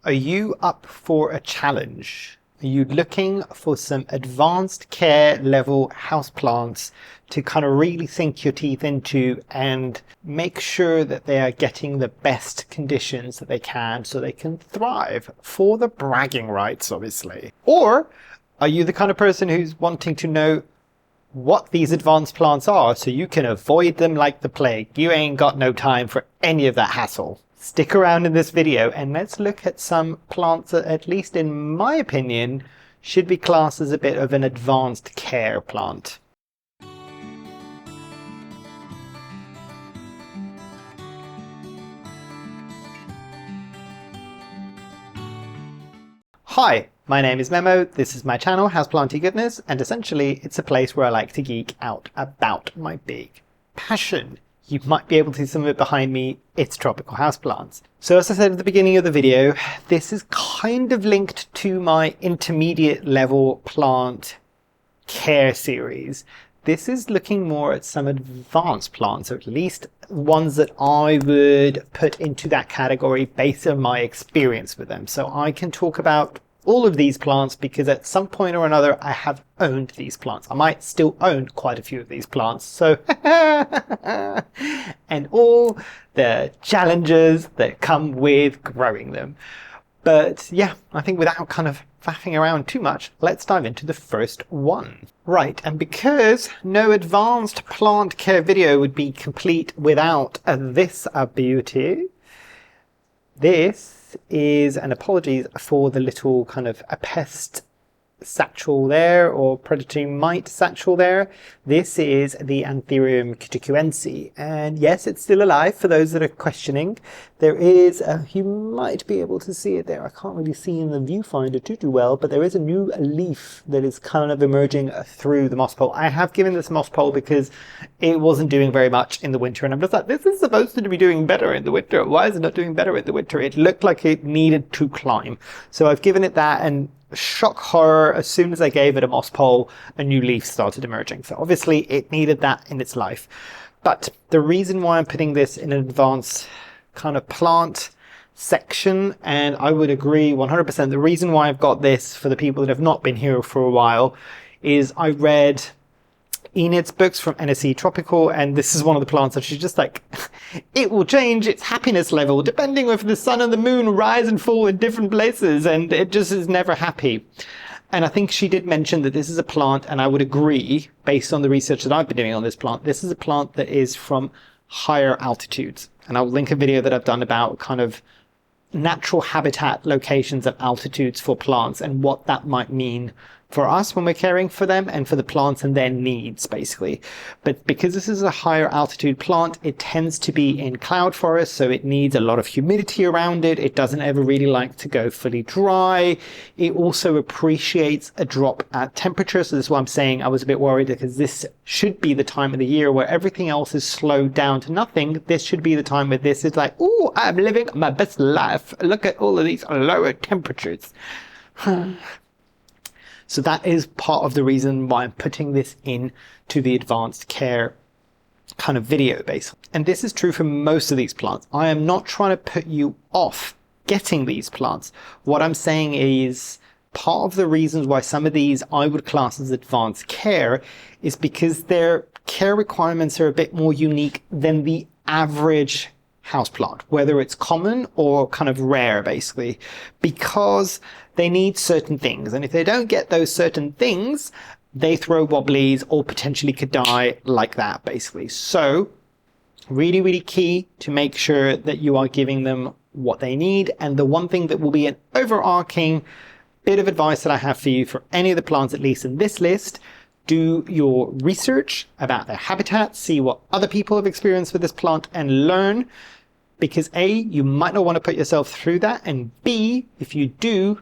Are you up for a challenge? Are you looking for some advanced care level houseplants to kind of really sink your teeth into and make sure that they are getting the best conditions that they can so they can thrive for the bragging rights, obviously? Or are you the kind of person who's wanting to know what these advanced plants are so you can avoid them like the plague? You ain't got no time for any of that hassle. Stick around in this video and let's look at some plants that, at least in my opinion, should be classed as a bit of an advanced care plant. Hi, my name is Memo, this is my channel Houseplantygoodness, and essentially it's a place where I like to geek out about my big passion. You might be able to see some of it behind me. It's tropical houseplants. So as I said at the beginning of the video, this is kind of linked to my intermediate level plant care series. This is looking more at some advanced plants, or at least ones that I would put into that category based on my experience with them. So I can talk about all of these plants because at some point or another I have owned these plants. I might still own quite a few of these plants. So and all the challenges that come with growing them. But yeah, I think without kind of faffing around too much, let's dive into the first one. Right, and because no advanced plant care video would be complete without this beauty, this is, and apologies for the little kind of a pest satchel there, or predatory mite satchel there. This is the Anthurium cutucuense, and yes, it's still alive for those that are questioning. There is, you might be able to see it there, I can't really see in the viewfinder too well, but there is a new leaf that is kind of emerging through the moss pole. I have given this moss pole because it wasn't doing very much in the winter, and I'm just like, this is supposed to be doing better in the winter. Why is it not doing better in the winter? It looked like it needed to climb. So I've given it that, and shock horror, as soon as I gave it a moss pole, a new leaf started emerging. So obviously it needed that in its life. But the reason why I'm putting this in an advanced kind of plant section, and I would agree 100%, the reason why I've got this for the people that have not been here for a while is I read Enid's books from NSE Tropical, and this is one of the plants that she's just like, it will change its happiness level depending if the sun and the moon rise and fall in different places, and it just is never happy. And I think she did mention that this is a plant, and I would agree, based on the research that I've been doing on this plant, this is a plant that is from higher altitudes. And I'll link a video that I've done about kind of natural habitat locations and altitudes for plants and what that might mean for us when we're caring for them and for the plants and their needs, basically. But because this is a higher altitude plant, it tends to be in cloud forest, so it needs a lot of humidity around it. It doesn't ever really like to go fully dry. It also appreciates a drop at temperature. So this is why I'm saying I was a bit worried, because this should be the time of the year where everything else is slowed down to nothing. This should be the time where this is like, oh, I'm living my best life. Look at all of these lower temperatures. So that is part of the reason why I'm putting this in to the advanced care kind of video base. And this is true for most of these plants. I am not trying to put you off getting these plants. What I'm saying is part of the reasons why some of these I would class as advanced care is because their care requirements are a bit more unique than the average houseplant, whether it's common or kind of rare, basically, because they need certain things. And if they don't get those certain things, they throw wobblies or potentially could die like that, basically. So really, really key to make sure that you are giving them what they need. And the one thing that will be an overarching bit of advice that I have for you for any of the plants, at least in this list, do your research about their habitat, see what other people have experienced with this plant, and learn. Because A, you might not want to put yourself through that, and B, if you do,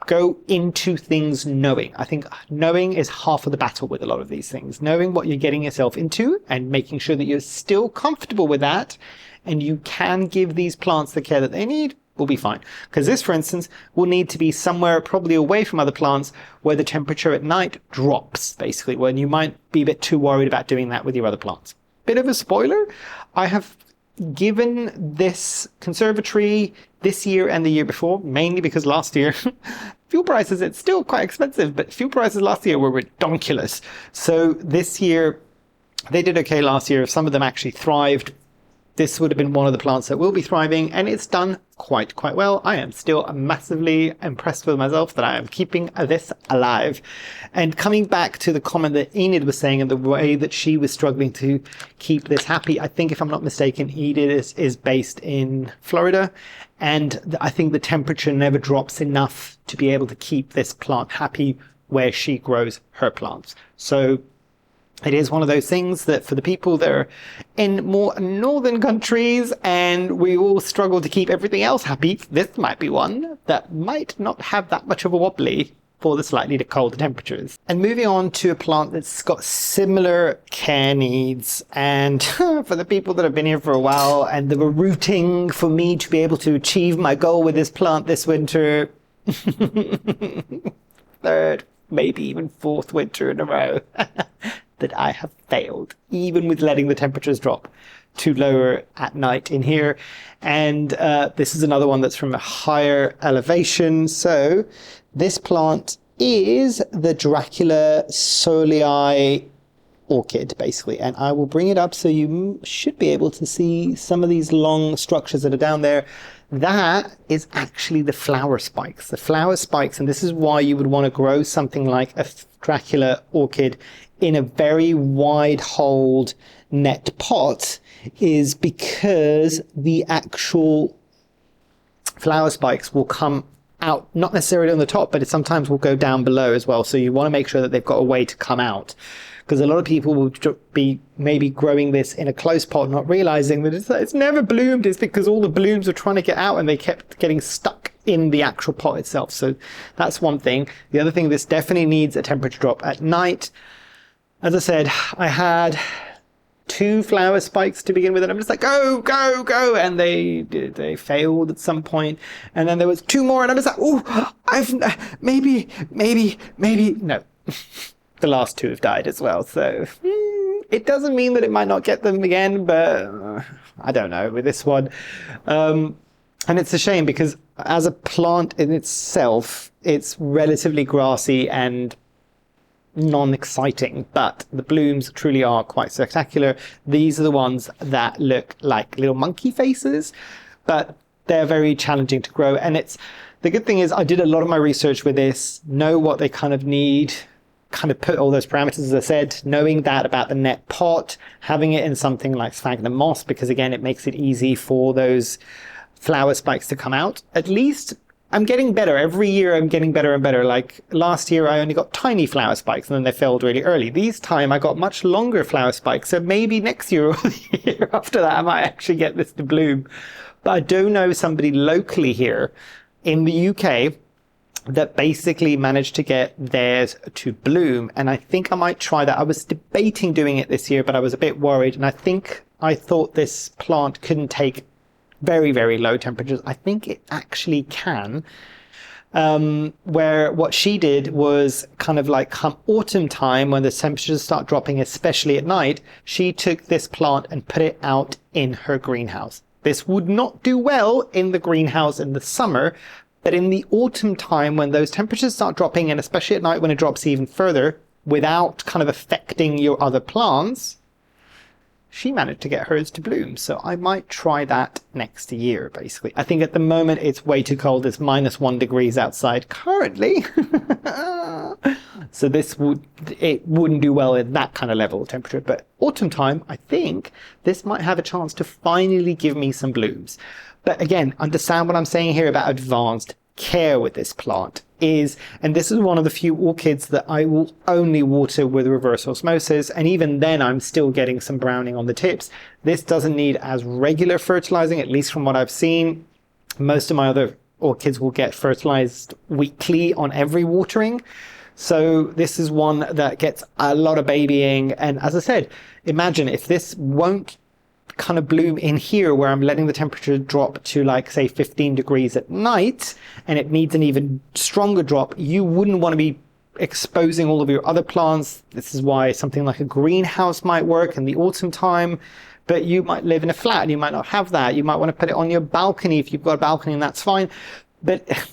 go into things knowing. I think knowing is half of the battle with a lot of these things. Knowing what you're getting yourself into and making sure that you're still comfortable with that and you can give these plants the care that they need will be fine. Because this, for instance, will need to be somewhere probably away from other plants where the temperature at night drops, basically, when you might be a bit too worried about doing that with your other plants. Bit of a spoiler, I have given this conservatory this year and the year before, mainly because last year fuel prices, it's still quite expensive, but fuel prices last year were ridiculous. So this year, they did okay last year. Some of them actually thrived. This would have been one of the plants that will be thriving, and it's done quite well. I am still massively impressed with myself that I am keeping this alive. And coming back to the comment that Enid was saying and the way that she was struggling to keep this happy, I think if I'm not mistaken, Enid is based in Florida, and I think the temperature never drops enough to be able to keep this plant happy where she grows her plants. So it is one of those things that for the people that are in more northern countries and we all struggle to keep everything else happy, this might be one that might not have that much of a wobbly for the slightly colder temperatures. And moving on to a plant that's got similar care needs, and for the people that have been here for a while and that were rooting for me to be able to achieve my goal with this plant this winter, third, maybe even fourth winter in a row, that I have failed, even with letting the temperatures drop to lower at night in here. And this is another one that's from a higher elevation. So this plant is the Dracula saulii orchid, basically. And I will bring it up so you should be able to see some of these long structures that are down there. That is actually the flower spikes. The flower spikes, and this is why you would want to grow something like a Dracula orchid in a very wide hold net pot, is because the actual flower spikes will come out, not necessarily on the top, but it sometimes will go down below as well. So you want to make sure that they've got a way to come out, because a lot of people will be maybe growing this in a close pot, not realizing that it's never bloomed. It's because all the blooms were trying to get out and they kept getting stuck in the actual pot itself. So that's one thing. The other thing, this definitely needs a temperature drop at night. As I said, I had 2 flower spikes to begin with, and I'm just like, go, go, go, and they failed at some point. And then there was 2 more, and I'm just like, oh, maybe, no. The last 2 have died as well, so it doesn't mean that it might not get them again, but I don't know with this one. And it's a shame because as a plant in itself, it's relatively grassy and non-exciting, but the blooms truly are quite spectacular. These are the ones that look like little monkey faces, but they're very challenging to grow. And the good thing is I did a lot of my research with this, know what they kind of need, kind of put all those parameters, as I said, knowing that about the net pot, having it in something like sphagnum moss, because again, it makes it easy for those flower spikes to come out. At least I'm getting better. Every year I'm getting better and better. Like last year, I only got tiny flower spikes and then they failed really early. This time I got much longer flower spikes. So maybe next year or the year after that, I might actually get this to bloom. But I do know somebody locally here in the UK that basically managed to get theirs to bloom. And I think I might try that. I was debating doing it this year, but I was a bit worried. And I thought this plant couldn't take very, very low temperatures. I think it actually can. Where what she did was kind of like come autumn time when the temperatures start dropping, especially at night, she took this plant and put it out in her greenhouse. This would not do well in the greenhouse in the summer, but in the autumn time when those temperatures start dropping, and especially at night when it drops even further without kind of affecting your other plants, she managed to get hers to bloom. So I might try that next year, basically. I think at the moment it's way too cold. It's -1 degrees outside currently. So it wouldn't do well at that kind of level of temperature. But autumn time, I think this might have a chance to finally give me some blooms. But again, understand what I'm saying here about advanced care with this plant is, and this is one of the few orchids that I will only water with reverse osmosis, and even then I'm still getting some browning on the tips. This doesn't need as regular fertilizing, at least from what I've seen. Most of my other orchids will get fertilized weekly on every watering. So this is one that gets a lot of babying. And as I said, imagine if this won't kind of bloom in here where I'm letting the temperature drop to like say 15 degrees at night, and it needs an even stronger drop, you wouldn't want to be exposing all of your other plants. This is why something like a greenhouse might work in the autumn time. but you might live in a flat and you might not have that. You might want to put it on your balcony if you've got a balcony, and that's fine. But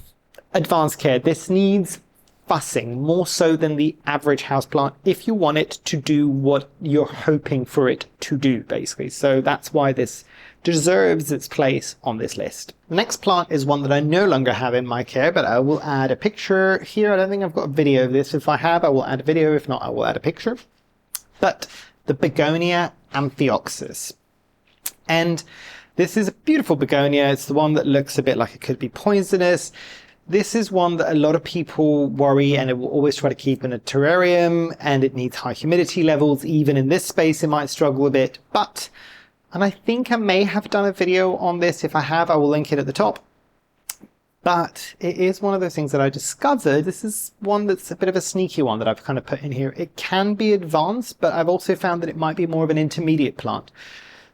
advanced care, this needs fussing more so than the average houseplant if you want it to do what you're hoping for it to do, basically. So that's why this deserves its place on this list. The next plant is one that I no longer have in my care, but I will add a picture here. I don't think I've got a video of this. If I have, I will add a video. If not, I will add a picture. But the Begonia amphioxus. And this is a beautiful begonia. It's the one that looks a bit like it could be poisonous. This is one that a lot of people worry, and it will always try to keep in a terrarium, and it needs high humidity levels. Even in this space, it might struggle a bit. But, and I think I may have done a video on this. If I have, I will link it at the top. But it is one of those things that I discovered. This is one that's a bit of a sneaky one that I've kind of put in here. It can be advanced, but I've also found that it might be more of an intermediate plant.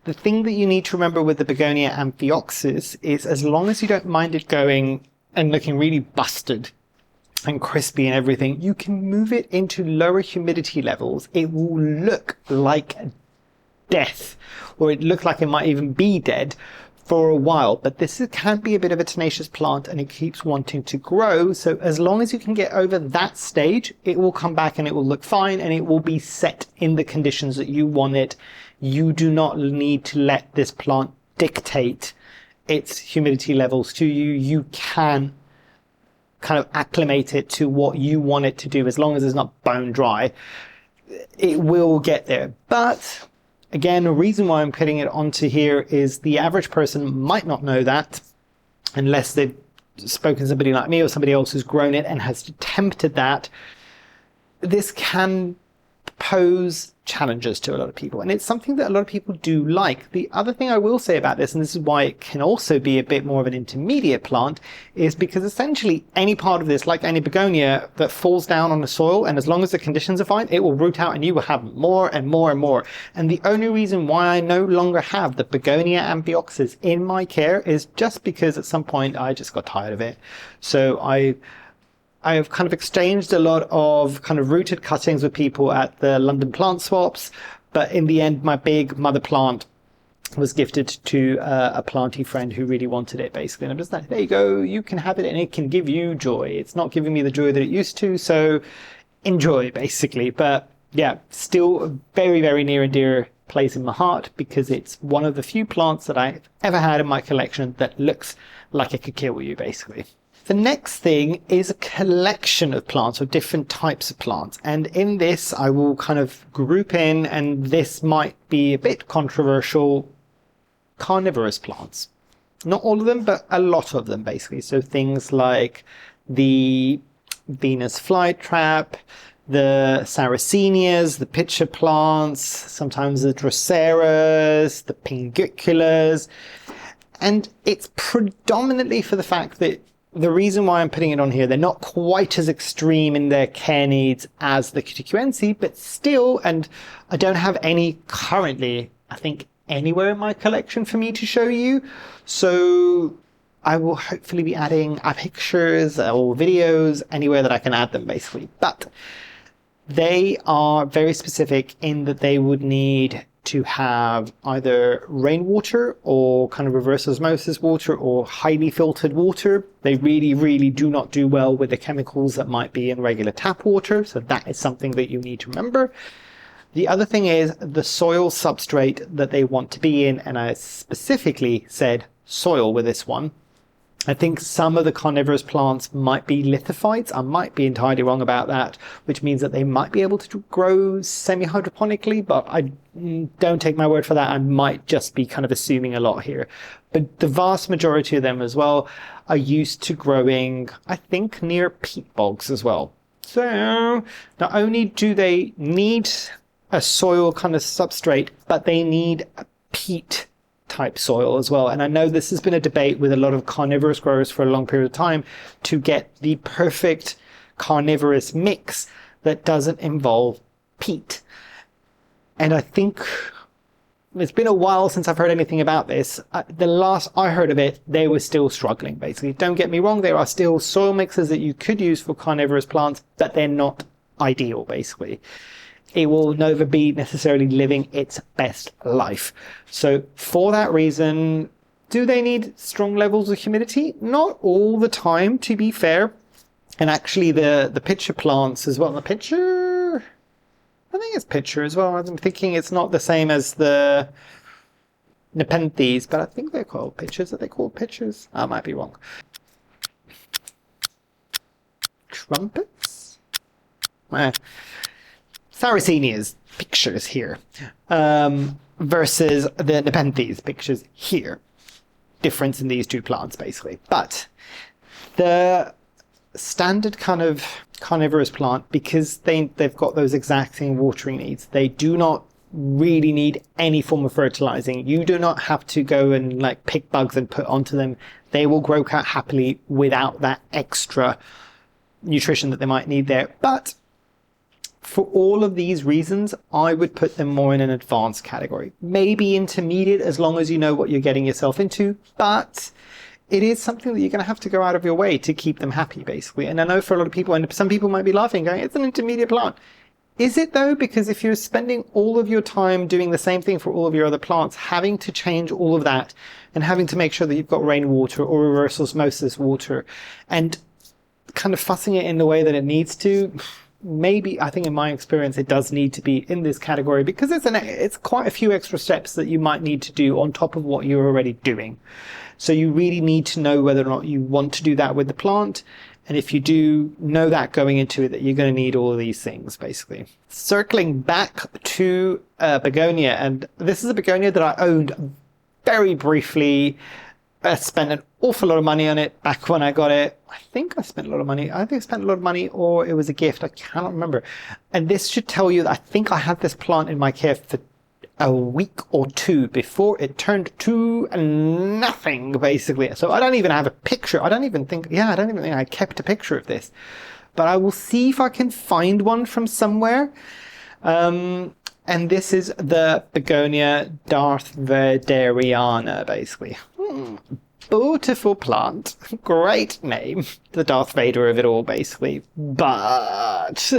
The thing that you need to remember with the Begonia amphioxus is, as long as you don't mind it going and looking really busted and crispy and everything, you can move it into lower humidity levels. It will look like death, or it look like it might even be dead for a while. But this can be a bit of a tenacious plant, and it keeps wanting to grow. So as long as you can get over that stage, it will come back and it will look fine, and it will be set in the conditions that you want it. You do not need to let this plant dictate its humidity levels to you. You can kind of acclimate it to what you want it to do, as long as it's not bone dry. It will get there. But again, the reason why I'm putting it onto here is the average person might not know that unless they've spoken to somebody like me or somebody else who's grown it and has attempted that. This can pose challenges to a lot of people, and it's something that a lot of people do like. The other thing I will say about this, and this is why it can also be a bit more of an intermediate plant, is because essentially any part of this, like any begonia, that falls down on the soil, and as long as the conditions are fine, it will root out and you will have more and more and more. And the only reason why I no longer have the Begonia amphioxus in my care is just because at some point I just got tired of it. So I have kind of exchanged a lot of kind of rooted cuttings with people at the London plant swaps, but in the end, my big mother plant was gifted to a planty friend who really wanted it, basically. And I'm just like, there you go, you can have it and it can give you joy. It's not giving me the joy that it used to, so enjoy, basically. But yeah, still a very, very near and dear place in my heart, because it's one of the few plants that I've ever had in my collection that looks like it could kill you, basically. The next thing is a collection of plants, of different types of plants. And in this, I will kind of group in, and this might be a bit controversial, carnivorous plants. Not all of them, but a lot of them, basically. So things like the Venus flytrap, the Sarracenias, the pitcher plants, sometimes the Dracaeras, the Pinguiculas. And it's predominantly for the fact that the reason why I'm putting it on here, they're not quite as extreme in their care needs as the cutucuense, but still, and I don't have any currently, I think, anywhere in my collection for me to show you. So I will hopefully be adding pictures or videos anywhere that I can add them, basically. But they are very specific in that they would need to have either rainwater or kind of reverse osmosis water or highly filtered water. They really, really do not do well with the chemicals that might be in regular tap water. So that is something that you need to remember. The other thing is the soil substrate that they want to be in. And I specifically said soil with this one. I think some of the carnivorous plants might be lithophytes. I might be entirely wrong about that, which means that they might be able to grow semi-hydroponically, but I don't take my word for that. I might just be kind of assuming a lot here. But the vast majority of them as well are used to growing, I think, near peat bogs as well. So not only do they need a soil kind of substrate, but they need a peat type soil as well. And I know this has been a debate with a lot of carnivorous growers for a long period of time to get the perfect carnivorous mix that doesn't involve peat. And I think it's been a while since I've heard anything about this. The last I heard of it, they were still struggling, basically. Don't get me wrong, there are still soil mixes that you could use for carnivorous plants, but they're not ideal, basically. it will never be necessarily living its best life. So for that reason, do they need strong levels of humidity? Not all the time, to be fair. And actually the pitcher plants as well. The pitcher, I think it's pitcher as well. I'm thinking it's not the same as the Nepenthes, but I think they're called pitchers. Are they called pitchers? I might be wrong. Trumpets? Sarracenia's pictures here versus the Nepenthes pictures here. Difference in these two plants, basically. But the standard kind of carnivorous plant, because they've got those exacting watering needs, they do not really need any form of fertilizing. You do not have to go and like pick bugs and put onto them. They will grow quite happily without that extra nutrition that they might need there. But for all of these reasons, I would put them more in an advanced category. Maybe intermediate, as long as you know what you're getting yourself into. But it is something that you're going to have to go out of your way to keep them happy, basically. And I know for a lot of people, and some people might be laughing, going, it's an intermediate plant. Is it though? Because if you're spending all of your time doing the same thing for all of your other plants, having to change all of that and having to make sure that you've got rainwater or reverse osmosis water and kind of fussing it in the way that it needs to, maybe, I think in my experience, it does need to be in this category, because it's quite a few extra steps that you might need to do on top of what you're already doing. So you really need to know whether or not you want to do that with the plant. And if you do know that going into it, that you're going to need all of these things, basically. Circling back to Begonia, and this is a Begonia that I owned very briefly. I spent an awful lot of money on it back when I got it. I think I spent a lot of money. I think I spent a lot of money, or it was a gift. I cannot remember. And this should tell you that I think I had this plant in my care for a week or two before it turned to nothing, basically. So I don't even have a picture. I don't even think I kept a picture of this. But I will see if I can find one from somewhere. And this is the Begonia darthvaderiana, basically. Beautiful plant. Great name. The Darth Vader of it all, basically. But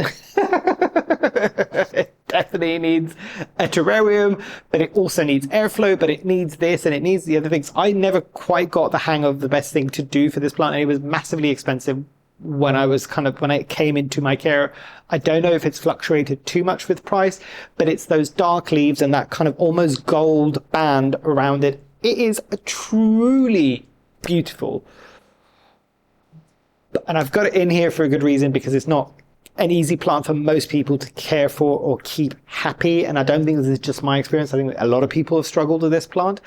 it definitely needs a terrarium, but it also needs airflow, but it needs this and it needs the other things. I never quite got the hang of the best thing to do for this plant, and it was massively expensive when it came into my care. I don't know if it's fluctuated too much with price, but it's those dark leaves and that kind of almost gold band around it. It is truly beautiful. And I've got it in here for a good reason, because it's not an easy plant for most people to care for or keep happy. And I don't think this is just my experience. I think a lot of people have struggled with this plant.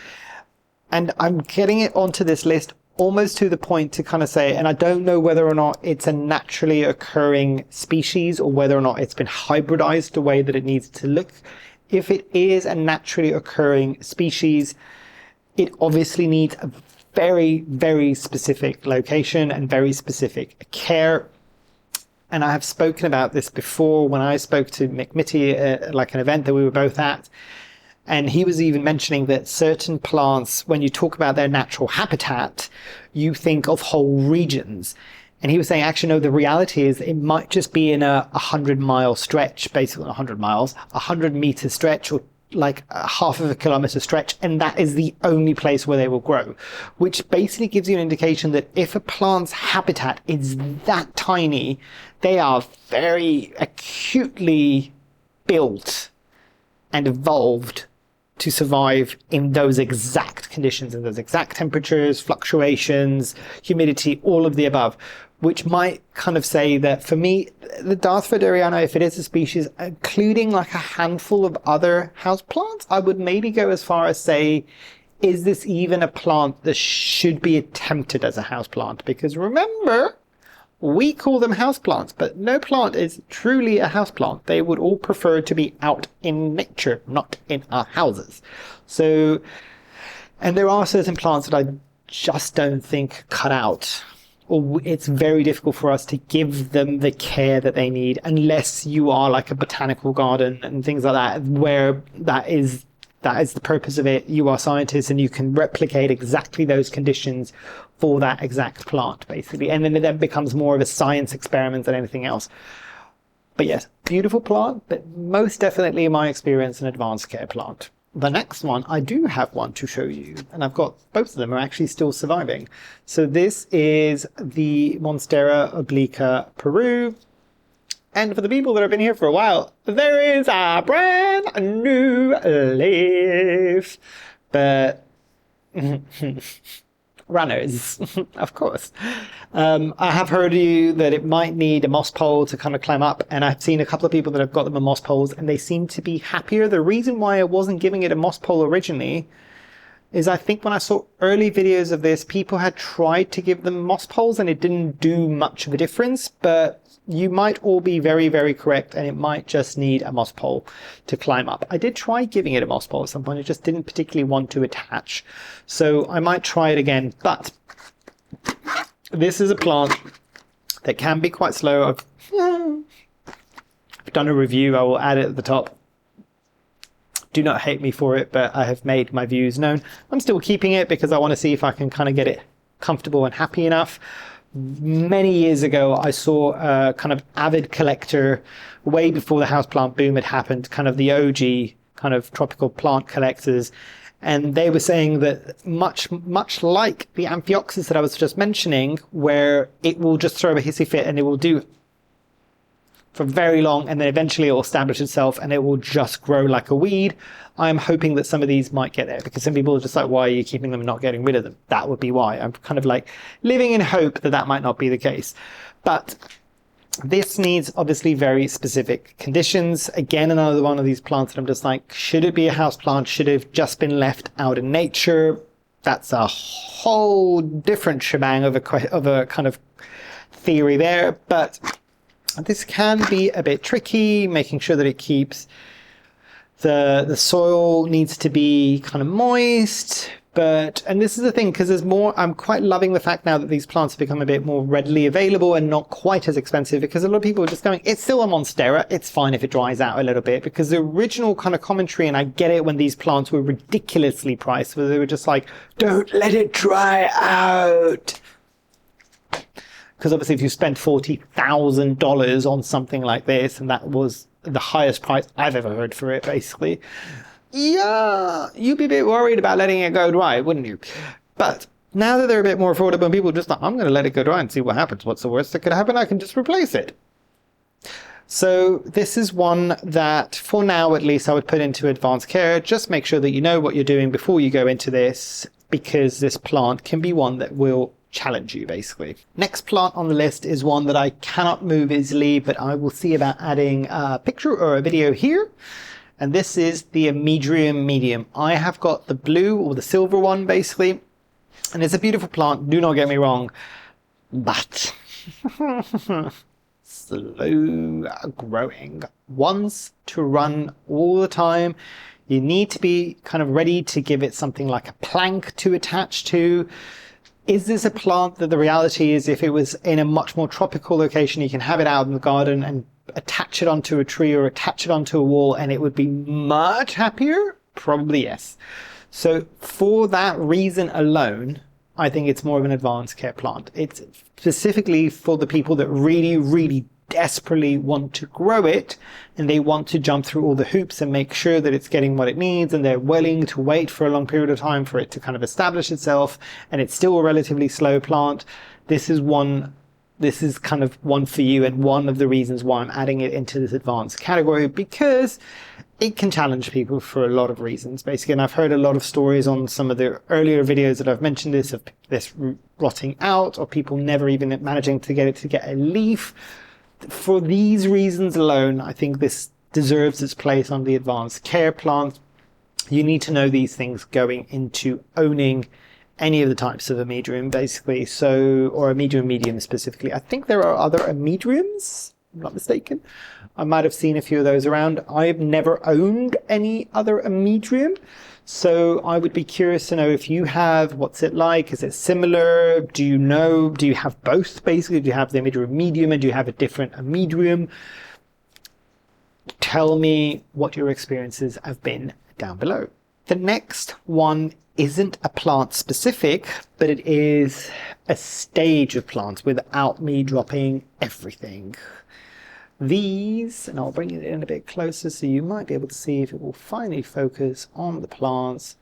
And I'm getting it onto this list almost to the point to kind of say, and I don't know whether or not it's a naturally occurring species or whether or not it's been hybridized the way that it needs to look. If it is a naturally occurring species, it obviously needs a very, very specific location and very specific care. And I have spoken about this before when I spoke to Mick Mitty, like an event that we were both at. And he was even mentioning that certain plants, when you talk about their natural habitat, you think of whole regions. And he was saying, actually, no, the reality is it might just be in a 100-mile stretch, basically 100 miles, 100-meter stretch, or like a half of a kilometer stretch, and that is the only place where they will grow, which basically gives you an indication that if a plant's habitat is that tiny, they are very acutely built and evolved to survive in those exact conditions, in those exact temperatures, fluctuations, humidity, all of the above, which might kind of say that for me, the darthvaderiana, if it is a species, including like a handful of other houseplants, I would maybe go as far as say, is this even a plant that should be attempted as a houseplant? Because remember, we call them houseplants, but no plant is truly a houseplant. They would all prefer to be out in nature, not in our houses. So, and there are certain plants that I just don't think cut out, or it's very difficult for us to give them the care that they need, unless you are like a botanical garden and things like that, where that is the purpose of it. You are scientists and you can replicate exactly those conditions for that exact plant, basically. And then it then becomes more of a science experiment than anything else. But yes, beautiful plant, but most definitely in my experience an advanced care plant. The next one, I do have one to show you, and I've got both of them are actually still surviving. So this is the Monstera obliqua Peru. And for the people that have been here for a while, there is a brand new leaf. But runners, of course. I have heard you that it might need a moss pole to kind of climb up, and I've seen a couple of people that have got them on moss poles and they seem to be happier. The reason why I wasn't giving it a moss pole originally is I think when I saw early videos of this, people had tried to give them moss poles and it didn't do much of a difference, but you might all be very, very correct, and it might just need a moss pole to climb up. I did try giving it a moss pole at some point. I just didn't particularly want to attach. So I might try it again, but this is a plant that can be quite slow. I've done a review. I will add it at the top. Do not hate me for it, but I have made my views known. I'm still keeping it because I want to see if I can kind of get it comfortable and happy enough. Many years ago, I saw a kind of avid collector way before the houseplant boom had happened, kind of the OG kind of tropical plant collectors. And they were saying that much like the amphioxus that I was just mentioning, where it will just throw a hissy fit and it will do for very long, and then eventually it will establish itself and it will just grow like a weed. I'm hoping that some of these might get there, because some people are just like, why are you keeping them and not getting rid of them? That would be why. I'm kind of like living in hope that that might not be the case. But this needs obviously very specific conditions. Again, another one of these plants that I'm just like, should it be a house plant? Should it have just been left out in nature? That's a whole different shebang of a kind of theory there. But this can be a bit tricky, making sure that it keeps the soil needs to be kind of moist. And this is the thing, because there's more, I'm quite loving the fact now that these plants have become a bit more readily available and not quite as expensive, because a lot of people are just going, it's still a Monstera, it's fine if it dries out a little bit, because the original kind of commentary, and I get it when these plants were ridiculously priced, where they were just like, don't let it dry out. Because obviously if you spent $40,000 on something like this, and that was the highest price I've ever heard for it, basically, yeah, you'd be a bit worried about letting it go dry, wouldn't you? But now that they're a bit more affordable and people are just like, I'm going to let it go dry and see what happens. What's the worst that could happen? I can just replace it. So this is one that, for now at least, I would put into advanced care. Just make sure that you know what you're doing before you go into this, because this plant can be one that will challenge you, basically. Next plant on the list is one that I cannot move easily, but I will see about adding a picture or a video here. And this is the Amydrium medium. I have got the blue or the silver one, basically. And it's a beautiful plant, do not get me wrong. But slow growing. Wants to run all the time. You need to be kind of ready to give it something like a plank to attach to. Is this a plant that the reality is, if it was in a much more tropical location, you can have it out in the garden and attach it onto a tree or attach it onto a wall and it would be much happier? Probably yes. So for that reason alone, I think it's more of an advanced care plant. It's specifically for the people that really, really desperately want to grow it, and they want to jump through all the hoops and make sure that it's getting what it needs, and they're willing to wait for a long period of time for it to kind of establish itself, and it's still a relatively slow plant. This is kind of one for you, and one of the reasons why I'm adding it into this advanced category, because it can challenge people for a lot of reasons, basically. And I've heard a lot of stories on some of the earlier videos that I've mentioned this, of this rotting out, or people never even managing to get a leaf. For these reasons alone, I think this deserves its place on the advanced care plant. You need to know these things going into owning any of the types of Amydrium, basically. So, or Amydrium medium specifically. I think there are other Amydriums, if I'm not mistaken. I might have seen a few of those around. I've never owned any other Amydrium, so I would be curious to know if you have. What's it like? Is it similar? Do you have both, basically? Do you have the Amydrium medium and do you have a different Amydrium? Tell me what your experiences have been down below. The next one isn't a plant specific, but it is a stage of plants without me dropping everything. these, and I'll bring it in a bit closer so you might be able to see if it will finally focus on the plants,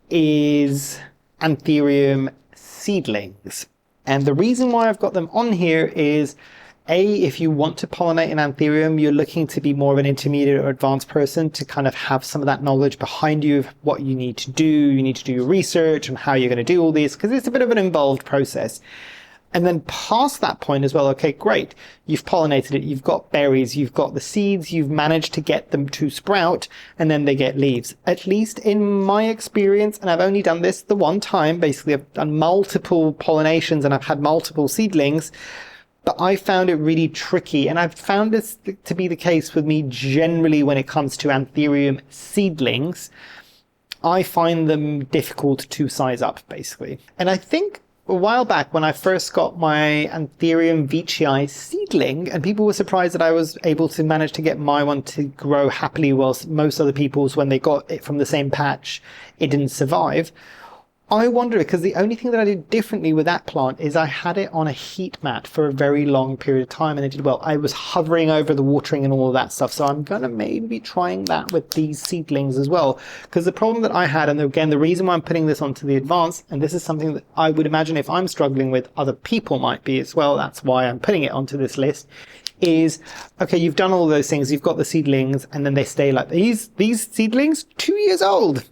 is Anthurium seedlings. And the reason why I've got them on here is, if you want to pollinate an anthurium, you're looking to be more of an intermediate or advanced person to kind of have some of that knowledge behind you of what you need to do. You need to do your research on how you're going to do all these, because it's a bit of an involved process. And then past that point as well, okay, great. You've pollinated it. You've got berries. You've got the seeds. You've managed to get them to sprout, and then they get leaves. At least in my experience, and I've only done this the one time, basically I've done multiple pollinations and I've had multiple seedlings, but I found it really tricky. And I've found this to be the case with me generally when it comes to Anthurium seedlings. I find them difficult to size up, basically. And I think a while back when I first got my Anthurium veitchii seedling, and people were surprised that I was able to manage to get my one to grow happily, whilst most other people's, when they got it from the same patch, it didn't survive. I wonder, because the only thing that I did differently with that plant is I had it on a heat mat for a very long period of time, and it did well. I was hovering over the watering and all of that stuff, so I'm going to maybe be trying that with these seedlings as well. Because the problem that I had, and again, the reason why I'm putting this onto the advanced, and this is something that I would imagine if I'm struggling with, other people might be as well, that's why I'm putting it onto this list, is, okay, you've done all those things, you've got the seedlings, and then they stay like these seedlings, 2 years old.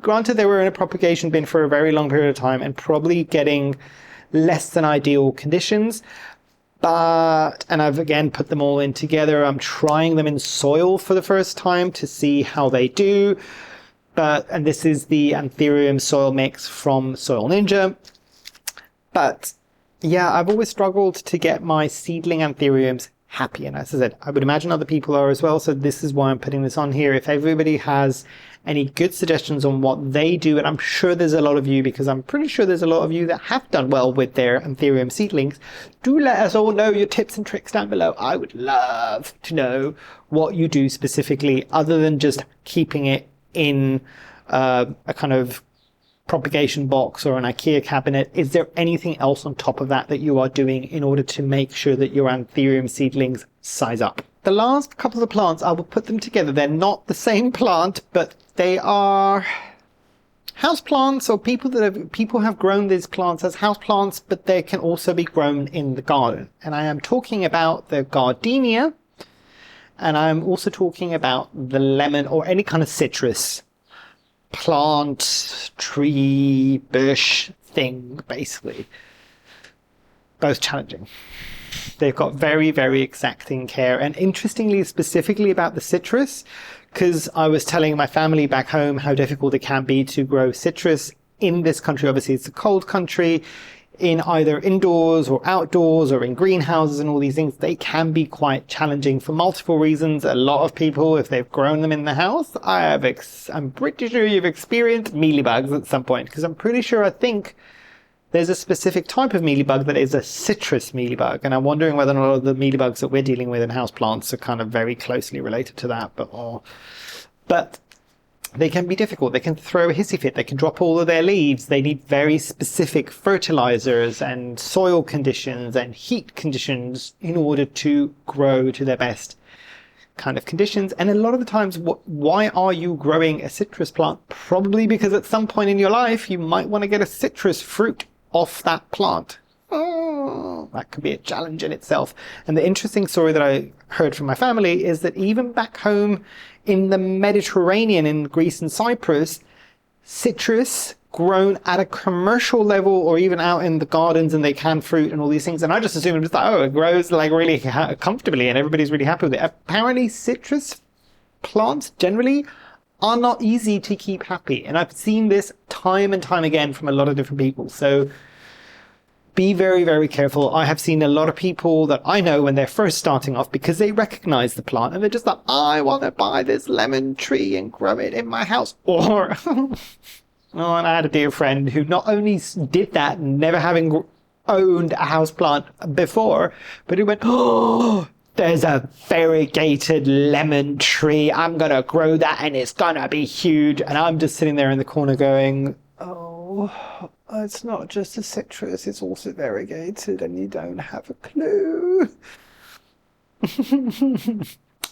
Granted, they were in a propagation bin for a very long period of time and probably getting less than ideal conditions. And I've again put them all in together. I'm trying them in soil for the first time to see how they do. And this is the Anthurium soil mix from Soil Ninja. But yeah, I've always struggled to get my seedling anthuriums happy. And as I said, I would imagine other people are as well. So this is why I'm putting this on here. If everybody has any good suggestions on what they do, and I'm sure there's a lot of you, because I'm pretty sure there's a lot of you that have done well with their Anthurium seedlings, do let us all know your tips and tricks down below. I would love to know what you do specifically, other than just keeping it in a kind of propagation box or an IKEA cabinet. Is there anything else on top of that that you are doing in order to make sure that your Anthurium seedlings size up? The last couple of plants, I will put them together. They're not the same plant, but they are houseplants, or people have grown these plants as houseplants, but they can also be grown in the garden. And I am talking about the Gardenia, and I'm also talking about the lemon, or any kind of citrus plant, tree, bush thing, basically. Both challenging. They've got very, very exacting care. And interestingly, specifically about the citrus, because I was telling my family back home how difficult it can be to grow citrus in this country. Obviously, it's a cold country. In either indoors or outdoors or in greenhouses and all these things, they can be quite challenging for multiple reasons. A lot of people, if they've grown them in the house, I'm pretty sure you've experienced mealybugs at some point, because I'm pretty sure, I think there's a specific type of mealybug that is a citrus mealybug, and I'm wondering whether or not the mealybugs that we're dealing with in houseplants are kind of very closely related to that. But they can be difficult. They can throw a hissy fit. They can drop all of their leaves. They need very specific fertilizers and soil conditions and heat conditions in order to grow to their best kind of conditions. And a lot of the times, why are you growing a citrus plant? Probably because at some point in your life, you might want to get a citrus fruit off that plant. Oh, that could be a challenge in itself. And the interesting story that I heard from my family is that even back home in the Mediterranean, in Greece and Cyprus, citrus grown at a commercial level, or even out in the gardens, and they can fruit and all these things. And I just assumed it was like, oh, it grows like really comfortably and everybody's really happy with it. Apparently citrus plants generally are not easy to keep happy. And I've seen this time and time again from a lot of different people. So be very, very careful. I have seen a lot of people that I know when they're first starting off, because they recognize the plant and they're just like, I want to buy this lemon tree and grow it in my house. Or, oh, and I had a dear friend who not only did that, never having owned a house plant before, but he went, oh, there's a variegated lemon tree. I'm going to grow that and it's going to be huge. And I'm just sitting there in the corner going, oh, it's not just a citrus, it's also variegated, and you don't have a clue.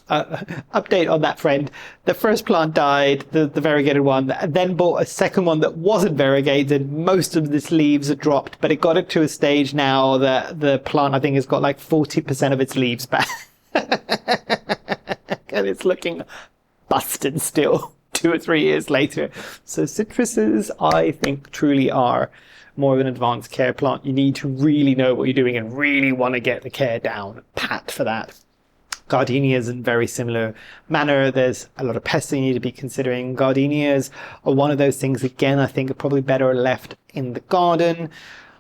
Update on that friend. The first plant died, the variegated one, then bought a second one that wasn't variegated. Most of its leaves are dropped, but it got it to a stage now that the plant, I think, has got like 40% of its leaves back. And it's looking busted still 2 or 3 years later. So citruses, I think, truly are more of an advanced care plant. You need to really know what you're doing and really want to get the care down pat for that. Gardenias in very similar manner. There's a lot of pests you need to be considering. Gardenias are one of those things, again, I think are probably better left in the garden.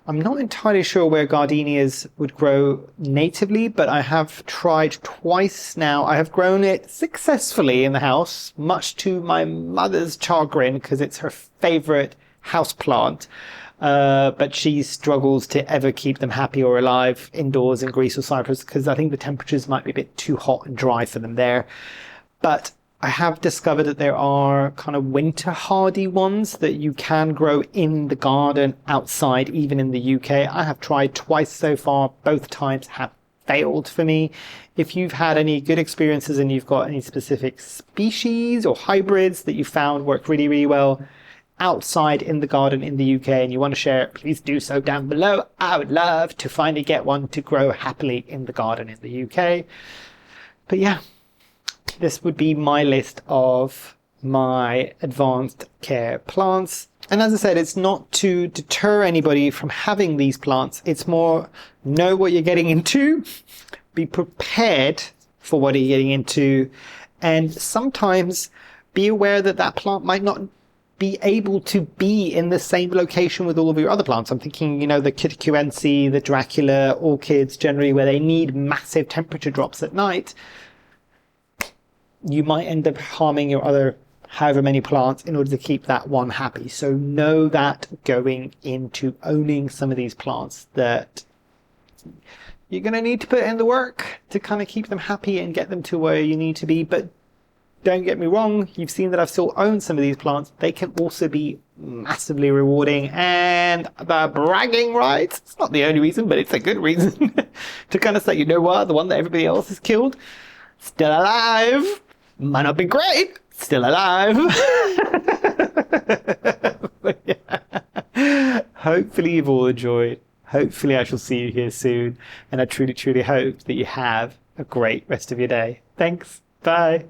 I'm not entirely sure where gardenias would grow natively, but I have tried twice now. I have grown it successfully in the house, much to my mother's chagrin, because it's her favorite houseplant. But she struggles to ever keep them happy or alive indoors in Greece or Cyprus, because I think the temperatures might be a bit too hot and dry for them there. But I have discovered that there are kind of winter hardy ones that you can grow in the garden outside, even in the UK. I have tried twice so far. Both times have failed for me. If you've had any good experiences and you've got any specific species or hybrids that you found work really, really well outside in the garden in the UK and you want to share it, please do so down below. I would love to finally get one to grow happily in the garden in the UK. But yeah, this would be my list of my advanced care plants. And as I said, it's not to deter anybody from having these plants. It's more, know what you're getting into, be prepared for what you're getting into, and sometimes be aware that that plant might not be able to be in the same location with all of your other plants. I'm thinking, the cutucuense, the Dracula, orchids generally, where they need massive temperature drops at night. You might end up harming your other however many plants in order to keep that one happy. So know that going into owning some of these plants, that you're going to need to put in the work to kind of keep them happy and get them to where you need to be. But don't get me wrong, you've seen that I've still owned some of these plants. They can also be massively rewarding, and the bragging rights, it's not the only reason, but it's a good reason to kind of say, you know what, the one that everybody else has killed, still alive. Might not be great, still alive. But yeah. Hopefully you've all enjoyed. Hopefully I shall see you here soon. And I truly, truly hope that you have a great rest of your day. Thanks. Bye.